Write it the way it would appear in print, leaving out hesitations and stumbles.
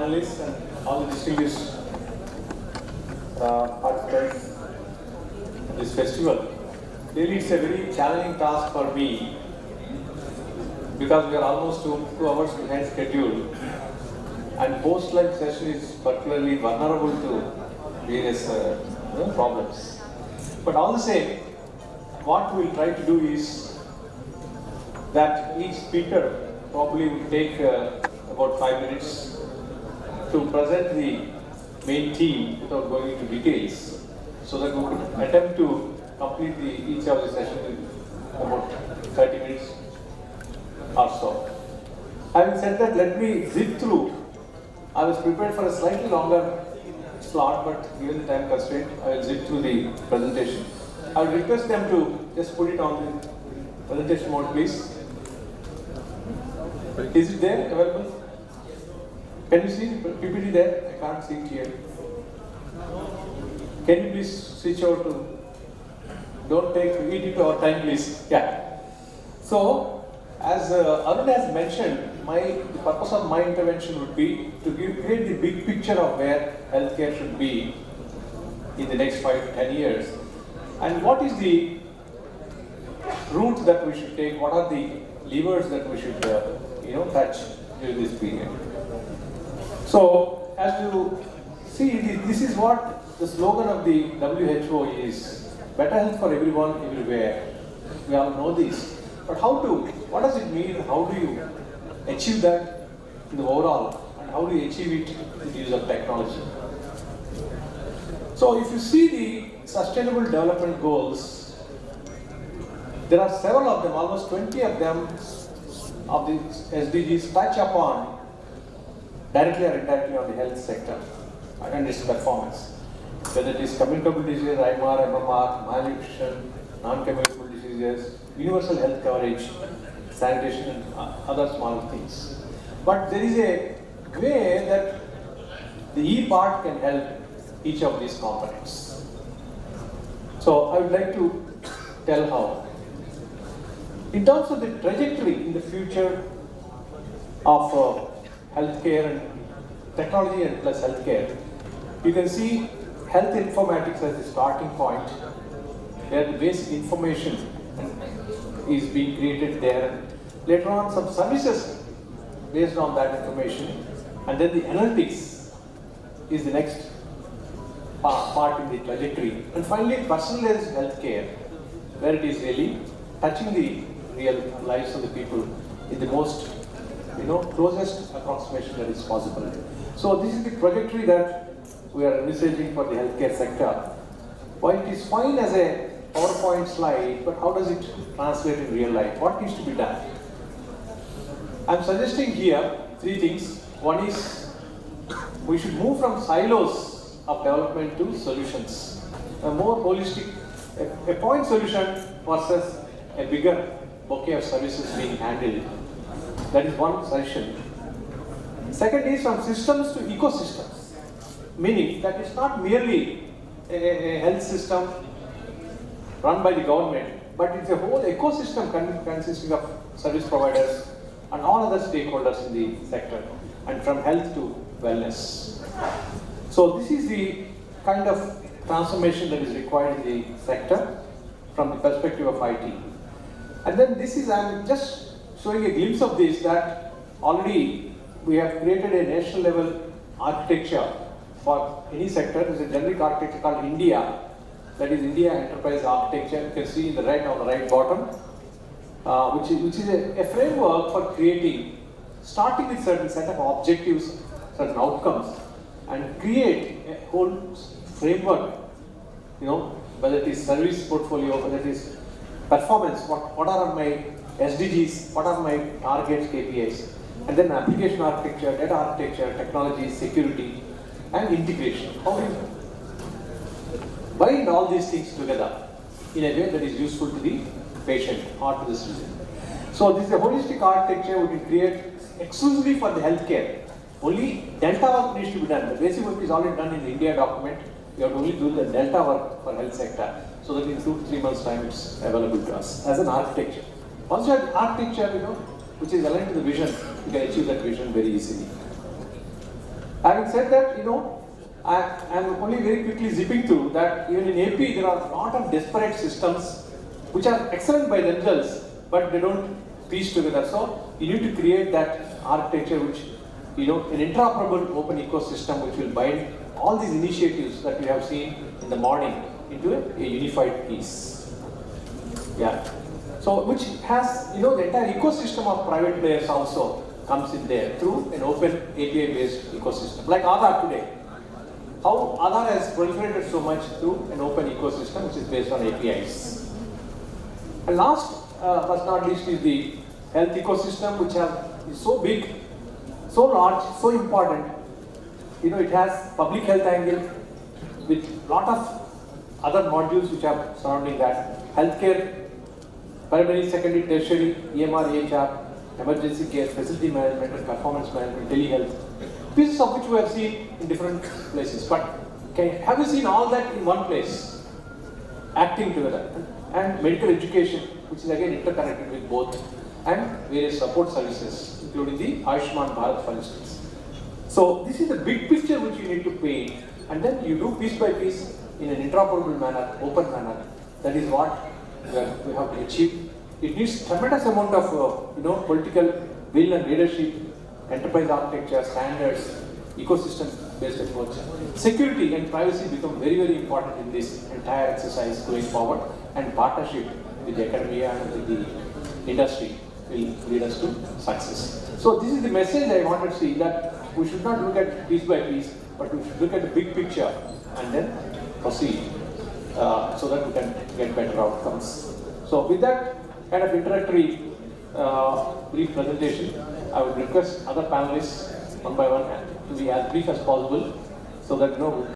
panelists and all the distinguished participants in this festival. Really, it's a very challenging task for me because we are almost 2 hours behind schedule, and post-lunch session is particularly vulnerable to various problems. But all the same, what we will try to do is that each speaker probably will take about 5 minutes to present the main theme without going into details, so that we could attempt to complete each of the sessions in about 30 minutes or so. Having said that, let me zip through. I was prepared for a slightly longer slot, but given the time constraint, I will zip through the presentation. I will request them to just put it on the presentation mode, please. Is it there, available? Can you see PPT there? I can't see it here. Can you please switch over to, don't eat it our time, please. Yeah. So, as Arun has mentioned, the purpose of my intervention would be to create the big picture of where healthcare should be in the next 5 to 10 years. And what is the route that we should take? What are the levers that we should touch during this period? So, as you see, this is what the slogan of the WHO is: better health for everyone, everywhere. We all know this. But what does it mean? How do you achieve that in the overall? And how do you achieve it with the use of technology? So, if you see the Sustainable Development Goals, there are several of them, almost 20 of them, of the SDGs touch upon directly or indirectly on the health sector and its performance. Whether it is communicable disease, IMR, MMR, malnutrition, non-communicable diseases, universal health coverage, sanitation, and other small things. But there is a way that the E part can help each of these components. So I would like to tell how. In terms of the trajectory in the future of healthcare and technology and plus healthcare, you can see health informatics as the starting point, where the basic information is being created there. Later on, some services based on that information, and then the analytics is the next part in the trajectory. And finally, personalized healthcare, where it is really touching the real lives of the people in the most, closest approximation that is possible. So this is the trajectory that we are envisaging for the healthcare sector. While it is fine as a PowerPoint slide, but how does it translate in real life? What needs to be done? I'm suggesting here 3 things. One is we should move from silos of development to solutions. A more holistic, a point solution versus a bigger bouquet of services being handled. That is one suggestion. Second is from systems to ecosystems, meaning that it's not merely a health system run by the government, but it's a whole ecosystem consisting of service providers and all other stakeholders in the sector, and from health to wellness. So this is the kind of transformation that is required in the sector from the perspective of IT. And then I'm just showing a glimpse of this, that already we have created a national level architecture for any sector. There is a generic architecture called India, that is India Enterprise Architecture. You can see on the right bottom, which is a framework for creating, starting with certain set of objectives, certain outcomes, and create a whole framework, whether it is service portfolio, whether it is performance, what are my SDGs, what are my targets, KPIs, and then application architecture, data architecture, technology, security, and integration. How do you bind all these things together in a way that is useful to the patient or to the citizen? So this is a holistic architecture we can create exclusively for the healthcare. Only delta work needs to be done. The basic work is already done in the India document. We have to only do the delta work for health sector, so that in 2 to 3 months' time it's available to us as an architecture. Once you have architecture, which is aligned to the vision, you can achieve that vision very easily. Having said that, I'm only very quickly zipping through that even in AP there are a lot of disparate systems which are excellent by themselves, but they don't piece together. So you need to create that architecture which, an interoperable open ecosystem which will bind all these initiatives that we have seen in the morning into a unified piece. Yeah. So which has, the entire ecosystem of private players also comes in there through an open API based ecosystem. Like Aadhaar today. How Aadhaar has proliferated so much through an open ecosystem which is based on APIs. And last but not least is the health ecosystem, which is so big, so large, so important. It has public health angle with lot of other modules which are surrounding that. Healthcare, primary, secondary, tertiary, EMR, EHR, emergency care, facility management and performance management, telehealth. Pieces of which we have seen in different places. But have you seen all that in one place? Acting together. And medical education, which is again interconnected with both, and various support services, including the Ayushman Bharat, for instance. So this is the big picture which you need to paint, and then you do piece by piece in an interoperable manner, open manner. That is what we have to achieve. It needs tremendous amount of political will and leadership, enterprise architecture, standards, ecosystem-based approach. Security and privacy become very, very important in this entire exercise going forward, and partnership with the academia and with the industry will lead us to success. So this is the message I wanted to see, that we should not look at piece by piece, but we should look at the big picture and then proceed so that we can get better outcomes. So with that kind of introductory brief presentation, I would request other panelists one by one to be as brief as possible so that